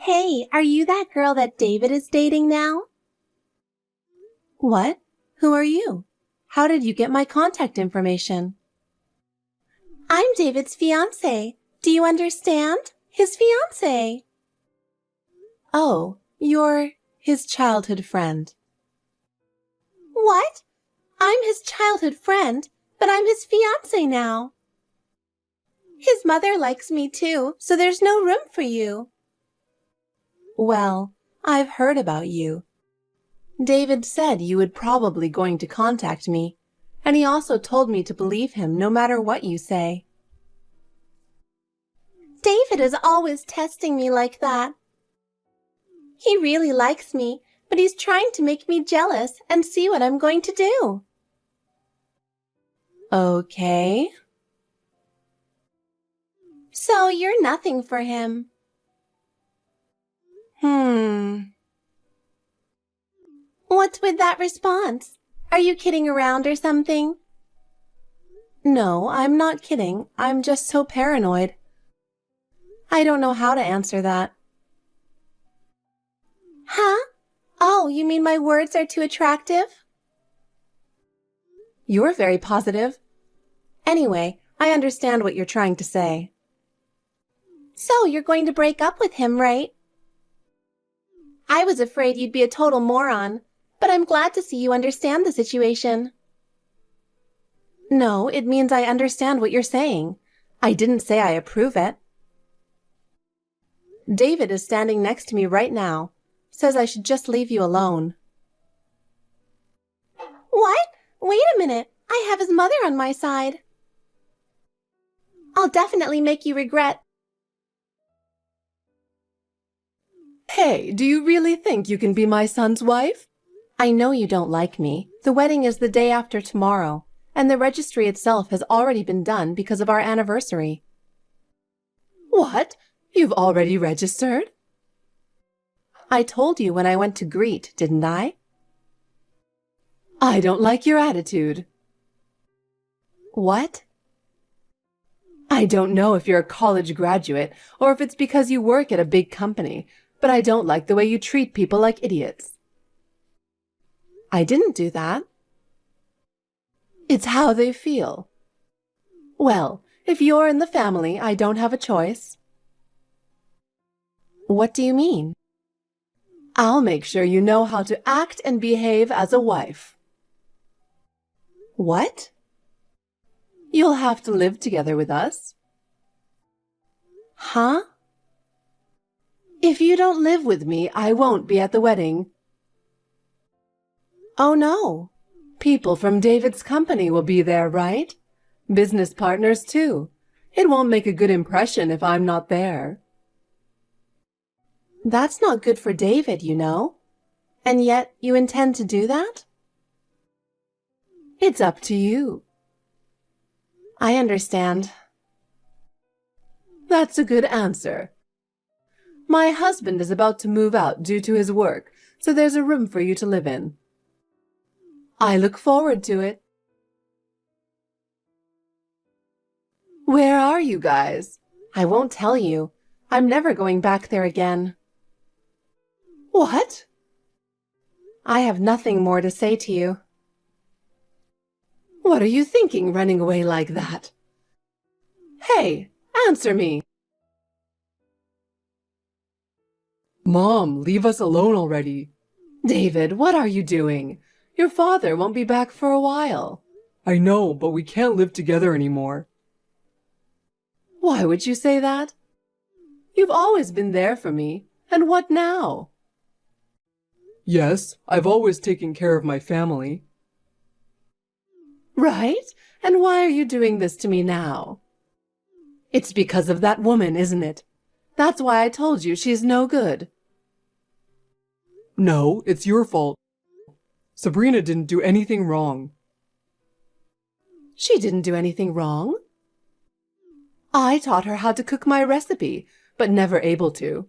Hey, are you that girl that David is dating now? What? Who are you? How did you get my contact information? I'm David's fiancé. Do you understand? His fiancé. Oh, you're his childhood friend. What? I'm his childhood friend, but I'm his fiancé now. His mother likes me too, so there's no room for you. Well, I've heard about you. David said you would probably going to contact me, and he also told me to believe him no matter what you say. David is always testing me like that. He really likes me, but he's trying to make me jealous and see what I'm going to do. Okay. So you're nothing for him. What's with that response? Are you kidding around or something? No, I'm not kidding. I'm just so paranoid. I don't know how to answer that. Huh? Oh, you mean my words are too attractive? You're very positive. Anyway, I understand what you're trying to say. So you're going to break up with him, right? I was afraid you'd be a total moron, but I'm glad to see you understand the situation. No, it means I understand what you're saying. I didn't say I approve it. David is standing next to me right now. Says I should just leave you alone. What? Wait a minute. I have his mother on my side. I'll definitely make you regret. Hey, do you really think you can be my son's wife? I know you don't like me. The wedding is the day after tomorrow, and the registry itself has already been done because of our anniversary. What? You've already registered? I told you when I went to greet, didn't I? I don't like your attitude. What? I don't know if you're a college graduate or if it's because you work at a big company, but I don't like the way you treat people like idiots. I didn't do that. It's how they feel. Well, if you're in the family, I don't have a choice. What do you mean? I'll make sure you know how to act and behave as a wife. What? You'll have to live together with us. Huh? If you don't live with me, I won't be at the wedding. Oh no. People from David's company will be there, right? Business partners too. It won't make a good impression if I'm not there. That's not good for David, you know. And yet you intend to do that? It's up to you. I understand. That's a good answer. My husband is about to move out due to his work, so there's a room for you to live in. I look forward to it. Where are you guys? I won't tell you. I'm never going back there again. What? I have nothing more to say to you. What are you thinking running away like that? Hey, answer me. Mom, leave us alone already. David, what are you doing? Your father won't be back for a while. I know, but we can't live together anymore. Why would you say that? You've always been there for me, and what now? Yes, I've always taken care of my family. Right? And why are you doing this to me now? It's because of that woman, isn't it? That's why I told you she's no good. No, it's your fault. Sabrina didn't do anything wrong. She didn't do anything wrong. I taught her how to cook my recipe, but never able to.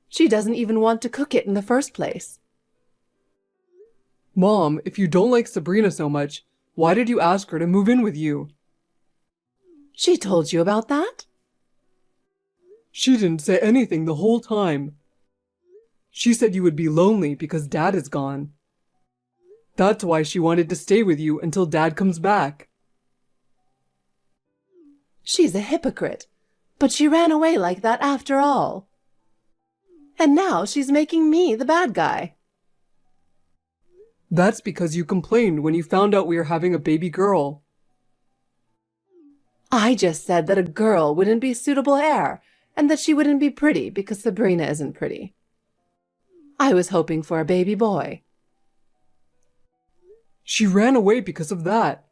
She doesn't even want to cook it in the first place. Mom, if you don't like Sabrina so much, why did you ask her to move in with you? She told you about that? She didn't say anything the whole time. She said you would be lonely because Dad is gone. That's why she wanted to stay with you until Dad comes back. She's a hypocrite, but she ran away like that after all. And now she's making me the bad guy. That's because you complained when you found out we were having a baby girl. I just said that a girl wouldn't be suitable heir, and that she wouldn't be pretty because Sabrina isn't pretty. I was hoping for a baby boy. She ran away because of that.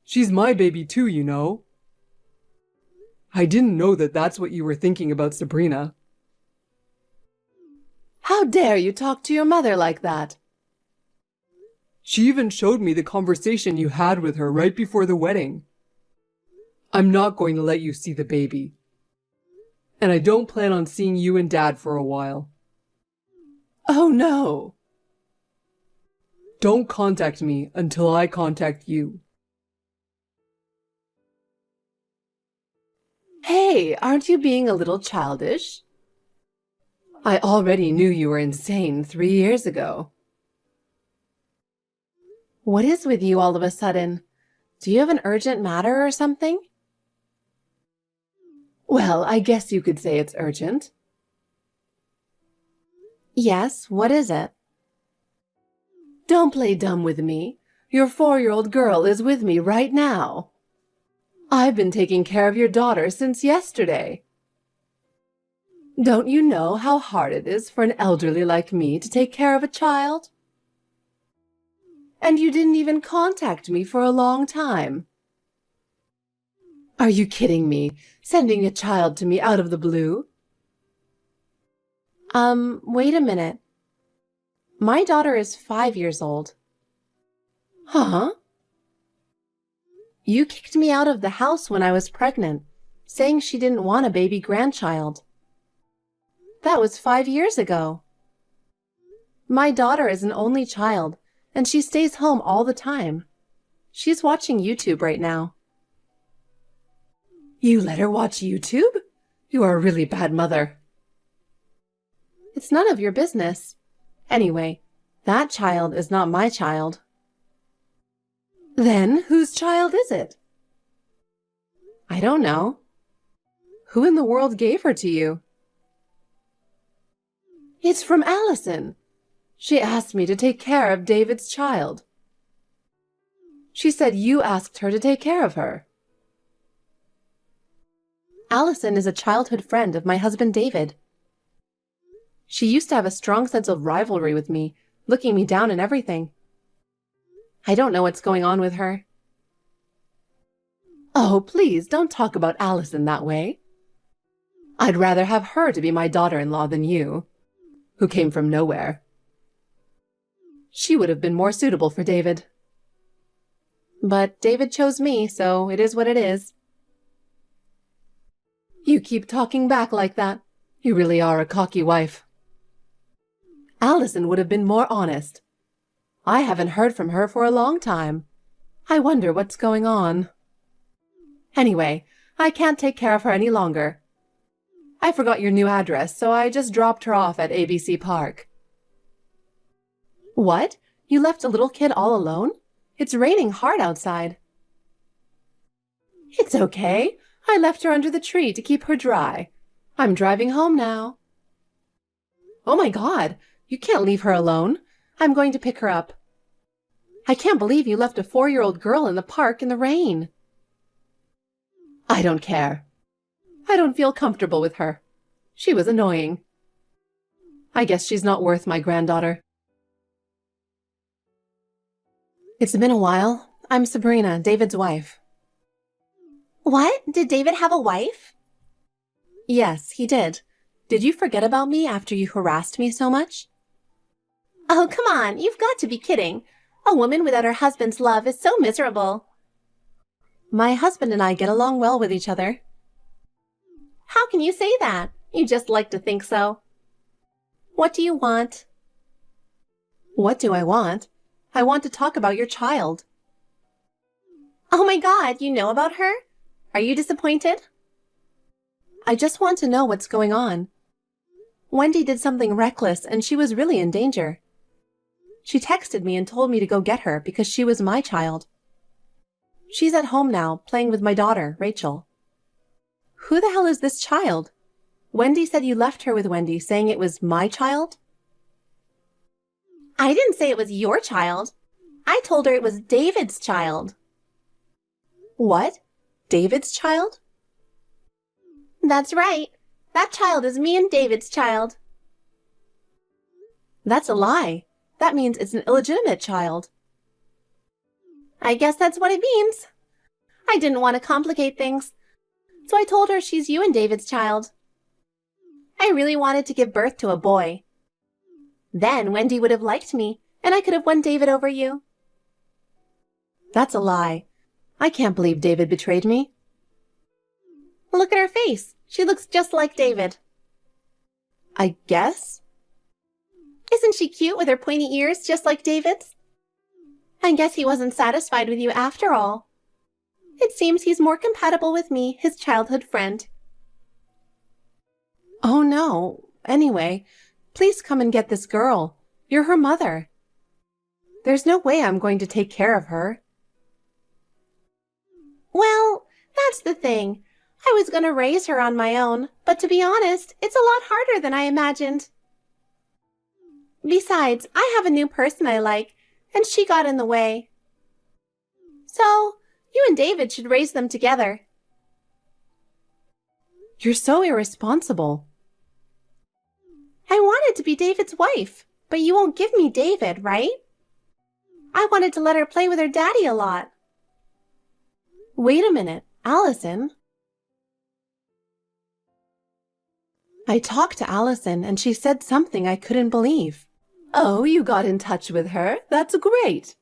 She's my baby too, you know. I didn't know that that's what you were thinking about Sabrina. How dare you talk to your mother like that? She even showed me the conversation you had with her right before the wedding. I'm not going to let you see the baby. And I don't plan on seeing you and Dad for a while. Oh no! Don't contact me until I contact you. Hey, aren't you being a little childish? I already knew you were insane 3 years ago. What is with you all of a sudden? Do you have an urgent matter or something? Well, I guess you could say it's urgent. Yes, what is it? Don't play dumb with me. Your 4-year-old girl is with me right now. I've been taking care of your daughter since yesterday. Don't you know how hard it is for an elderly like me to take care of a child? And you didn't even contact me for a long time. Are you kidding me, sending a child to me out of the blue? Wait a minute. My daughter is 5 years old. Huh? You kicked me out of the house when I was pregnant, saying she didn't want a baby grandchild. That was 5 years ago. My daughter is an only child, and she stays home all the time. She's watching YouTube right now. You let her watch YouTube? You are a really bad mother. It's none of your business. Anyway, that child is not my child. Then whose child is it? I don't know. Who in the world gave her to you? It's from Allison. She asked me to take care of David's child. She said you asked her to take care of her. Allison is a childhood friend of my husband David. She used to have a strong sense of rivalry with me, looking me down and everything. I don't know what's going on with her. Oh, please don't talk about Allison that way. I'd rather have her to be my daughter-in-law than you, who came from nowhere. She would have been more suitable for David. But David chose me, so it is what it is. You keep talking back like that. You really are a cocky wife. Allison would have been more honest. I haven't heard from her for a long time. I wonder what's going on. Anyway, I can't take care of her any longer. I forgot your new address, so I just dropped her off at ABC Park. What? You left a little kid all alone? It's raining hard outside. It's okay. I left her under the tree to keep her dry. I'm driving home now. Oh my God, you can't leave her alone. I'm going to pick her up. I can't believe you left a 4-year-old girl in the park in the rain. I don't care. I don't feel comfortable with her. She was annoying. I guess she's not worth my granddaughter. It's been a while. I'm Sabrina, David's wife. What? Did David have a wife? Yes, he did. Did you forget about me after you harassed me so much? Oh, come on. You've got to be kidding. A woman without her husband's love is so miserable. My husband and I get along well with each other. How can you say that? You just like to think so. What do you want? What do I want? I want to talk about your child. Oh my God, you know about her? Are you disappointed? I just want to know what's going on. Wendy did something reckless and she was really in danger. She texted me and told me to go get her because she was my child. She's at home now, playing with my daughter, Rachel. Who the hell is this child? Wendy said you left her with Wendy, saying it was my child? I didn't say it was your child. I told her it was David's child. What? David's child? That's right. That child is me and David's child. That's a lie. That means it's an illegitimate child. I guess that's what it means. I didn't want to complicate things, so I told her she's you and David's child. I really wanted to give birth to a boy. Then Wendy would have liked me, and I could have won David over you. That's a lie. I can't believe David betrayed me. Look at her face. She looks just like David. I guess? Isn't she cute with her pointy ears just like David's? I guess he wasn't satisfied with you after all. It seems he's more compatible with me, his childhood friend. Oh no. Anyway, please come and get this girl. You're her mother. There's no way I'm going to take care of her. Well, that's the thing. I was going to raise her on my own, but to be honest, it's a lot harder than I imagined. Besides, I have a new person I like, and she got in the way. So, you and David should raise them together. You're so irresponsible. I wanted to be David's wife, but you won't give me David, right? I wanted to let her play with her daddy a lot. Wait a minute, Allison. I talked to Allison and she said something I couldn't believe. Oh, you got in touch with her? That's great.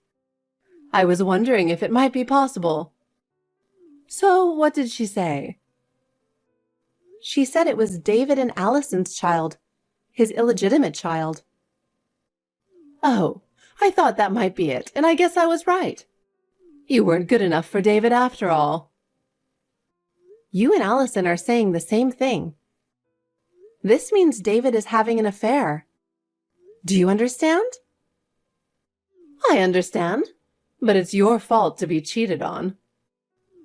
I was wondering if it might be possible. So, what did she say? She said it was David and Allison's child, his illegitimate child. Oh, I thought that might be it, and I guess I was right. You weren't good enough for David after all. You and Allison are saying the same thing. This means David is having an affair. Do you understand? I understand, but it's your fault to be cheated on.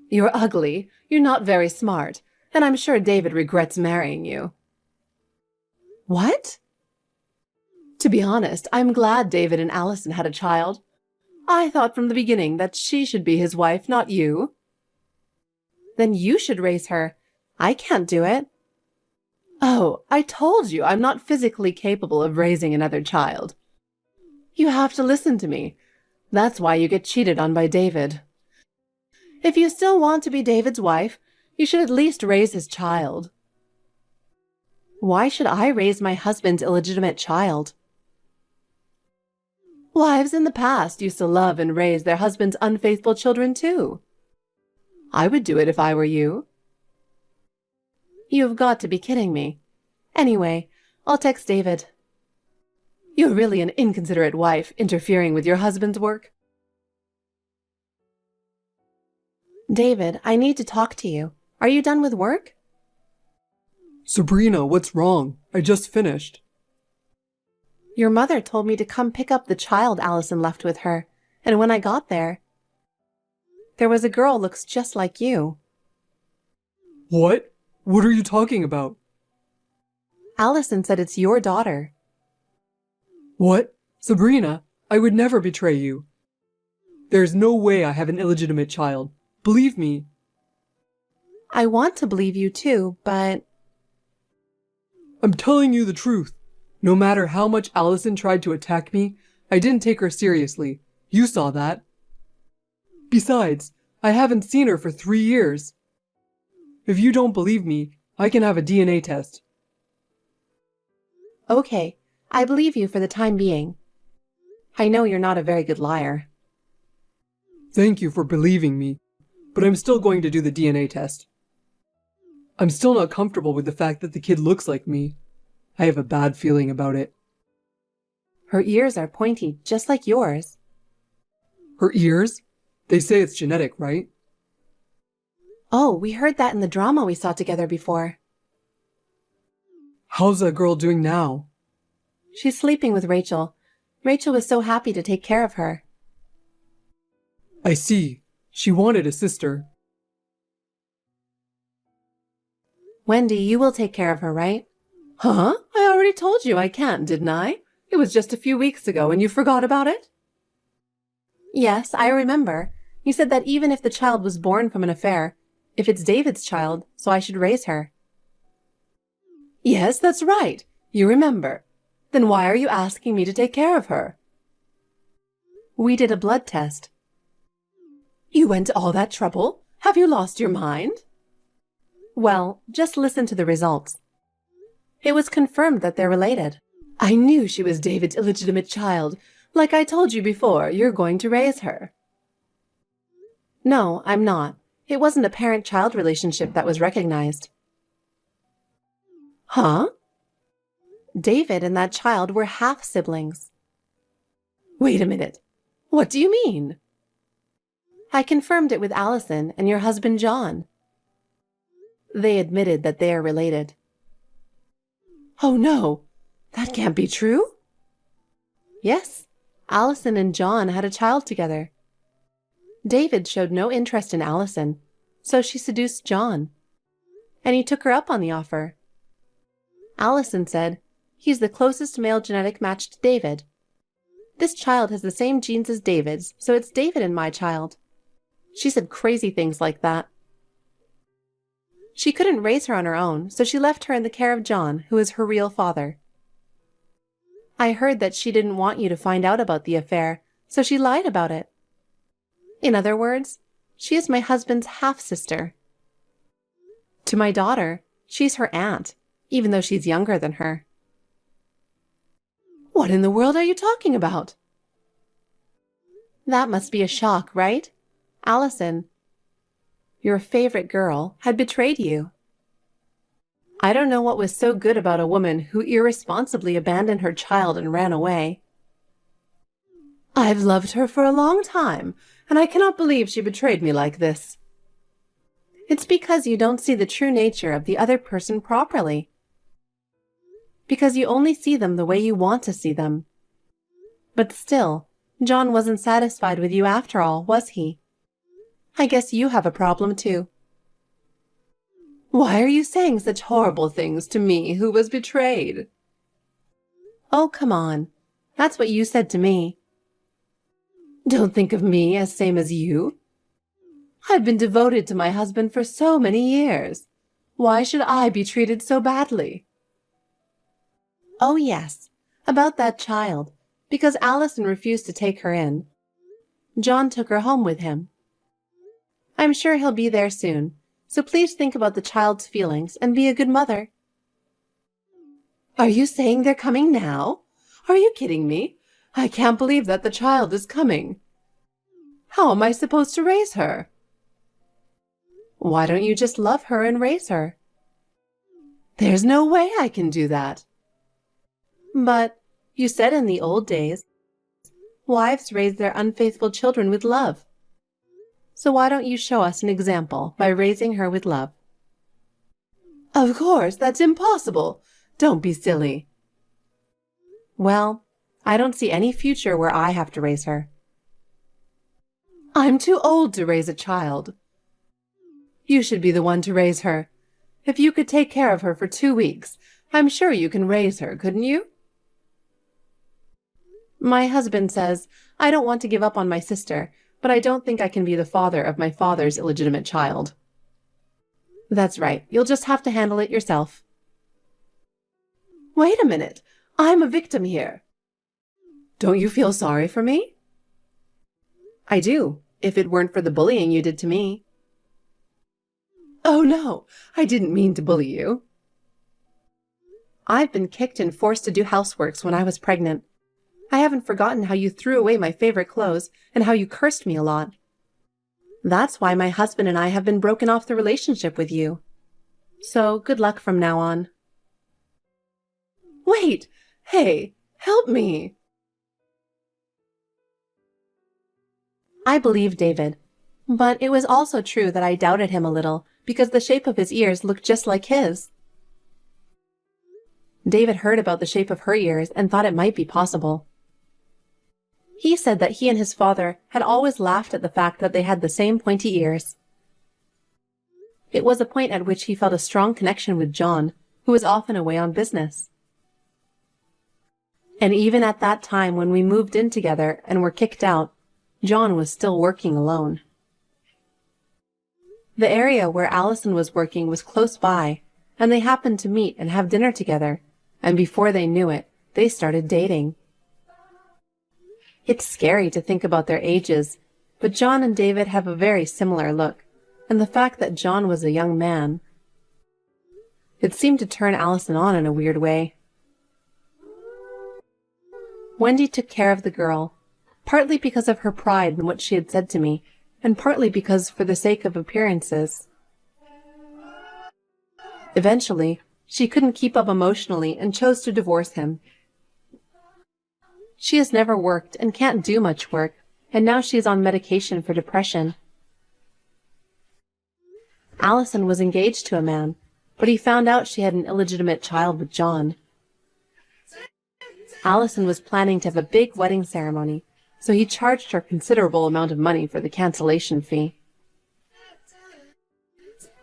You're ugly, you're not very smart, and I'm sure David regrets marrying you. What? To be honest, I'm glad David and Allison had a child. I thought from the beginning that she should be his wife, not you. Then you should raise her. I can't do it. Oh, I told you I'm not physically capable of raising another child. You have to listen to me. That's why you get cheated on by David. If you still want to be David's wife, you should at least raise his child. Why should I raise my husband's illegitimate child? Wives in the past used to love and raise their husbands' unfaithful children too. I would do it if I were you. You've got to be kidding me. Anyway, I'll text David. You're really an inconsiderate wife, interfering with your husband's work. David, I need to talk to you. Are you done with work? Sabrina, what's wrong? I just finished. Your mother told me to come pick up the child Allison left with her, and when I got there was a girl looks just like you. What? What are you talking about? Allison said it's your daughter. What? Sabrina, I would never betray you. There's no way I have an illegitimate child. Believe me. I want to believe you too, but... I'm telling you the truth. No matter how much Allison tried to attack me, I didn't take her seriously. You saw that. Besides, I haven't seen her for 3 years. If you don't believe me, I can have a DNA test. Okay, I believe you for the time being. I know you're not a very good liar. Thank you for believing me, but I'm still going to do the DNA test. I'm still not comfortable with the fact that the kid looks like me. I have a bad feeling about it. Her ears are pointy, just like yours. Her ears? They say it's genetic, right? Oh, we heard that in the drama we saw together before. How's that girl doing now? She's sleeping with Rachel. Rachel was so happy to take care of her. I see. She wanted a sister. Wendy, you will take care of her, right? Huh? I already told you I can't, didn't I? It was just a few weeks ago and you forgot about it? Yes, I remember. You said that even if the child was born from an affair, if it's David's child, so I should raise her. Yes, that's right. You remember. Then why are you asking me to take care of her? We did a blood test. You went to all that trouble? Have you lost your mind? Well, just listen to the results. It was confirmed that they're related. I knew she was David's illegitimate child. Like I told you before, you're going to raise her. No, I'm not. It wasn't a parent-child relationship that was recognized. Huh? David and that child were half-siblings. Wait a minute. What do you mean? I confirmed it with Allison and your husband John. They admitted that they are related. Oh no, that can't be true? Yes, Allison and John had a child together. David showed no interest in Allison, so she seduced John. And he took her up on the offer. Allison said, "He's the closest male genetic match to David. This child has the same genes as David's, so it's David and my child." She said crazy things like that. She couldn't raise her on her own, so she left her in the care of John, who is her real father. I heard that she didn't want you to find out about the affair, so she lied about it. In other words, she is my husband's half-sister. To my daughter, she's her aunt, even though she's younger than her. What in the world are you talking about? That must be a shock, right? Allison, your favorite girl, had betrayed you. I don't know what was so good about a woman who irresponsibly abandoned her child and ran away. I've loved her for a long time, and I cannot believe she betrayed me like this. It's because you don't see the true nature of the other person properly. Because you only see them the way you want to see them. But still, John wasn't satisfied with you after all, was he? I guess you have a problem too. Why are you saying such horrible things to me who was betrayed? Oh, come on. That's what you said to me. Don't think of me as same as you. I've been devoted to my husband for so many years. Why should I be treated so badly? Oh, yes, about that child, because Allison refused to take her in. John took her home with him. I'm sure he'll be there soon, so please think about the child's feelings and be a good mother. Are you saying they're coming now? Are you kidding me? I can't believe that the child is coming. How am I supposed to raise her? Why don't you just love her and raise her? There's no way I can do that. But you said in the old days, wives raised their unfaithful children with love. So why don't you show us an example by raising her with love? Of course, that's impossible. Don't be silly. Well, I don't see any future where I have to raise her. I'm too old to raise a child. You should be the one to raise her. If you could take care of her for 2 weeks, I'm sure you can raise her, couldn't you? My husband says, I don't want to give up on my sister, but I don't think I can be the father of my father's illegitimate child. That's right. You'll just have to handle it yourself. Wait a minute. I'm a victim here. Don't you feel sorry for me? I do, if it weren't for the bullying you did to me. Oh no, I didn't mean to bully you. I've been kicked and forced to do houseworks when I was pregnant. I haven't forgotten how you threw away my favorite clothes and how you cursed me a lot. That's why my husband and I have been broken off the relationship with you. So good luck from now on. Wait! Hey, help me! I believed David, but it was also true that I doubted him a little because the shape of his ears looked just like his. David heard about the shape of her ears and thought it might be possible. He said that he and his father had always laughed at the fact that they had the same pointy ears. It was a point at which he felt a strong connection with John, who was often away on business. And even at that time when we moved in together and were kicked out, John was still working alone. The area where Allison was working was close by, and they happened to meet and have dinner together, and before they knew it, they started dating. It's scary to think about their ages, but John and David have a very similar look, and the fact that John was a young man, it seemed to turn Allison on in a weird way. Wendy took care of the girl, partly because of her pride in what she had said to me, and partly because for the sake of appearances. Eventually, she couldn't keep up emotionally and chose to divorce him. She has never worked and can't do much work, and now she is on medication for depression. Allison was engaged to a man, but he found out she had an illegitimate child with John. Allison was planning to have a big wedding ceremony, so he charged her a considerable amount of money for the cancellation fee.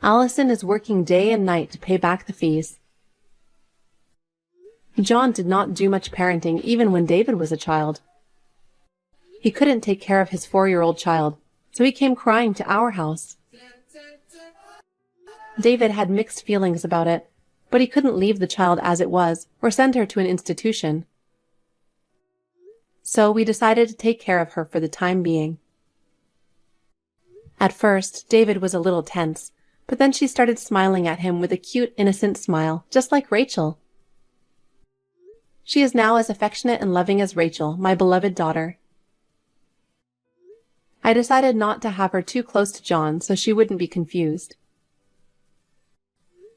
Allison is working day and night to pay back the fees. John did not do much parenting even when David was a child. He couldn't take care of his 4-year-old child, so he came crying to our house. David had mixed feelings about it, but he couldn't leave the child as it was or send her to an institution. So we decided to take care of her for the time being. At first, David was a little tense, but then she started smiling at him with a cute, innocent smile, just like Rachel. She is now as affectionate and loving as Rachel, my beloved daughter. I decided not to have her too close to John so she wouldn't be confused.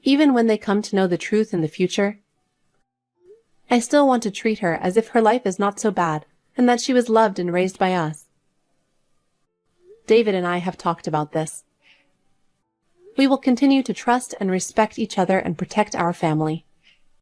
Even when they come to know the truth in the future, I still want to treat her as if her life is not so bad and that she was loved and raised by us. David and I have talked about this. We will continue to trust and respect each other and protect our family.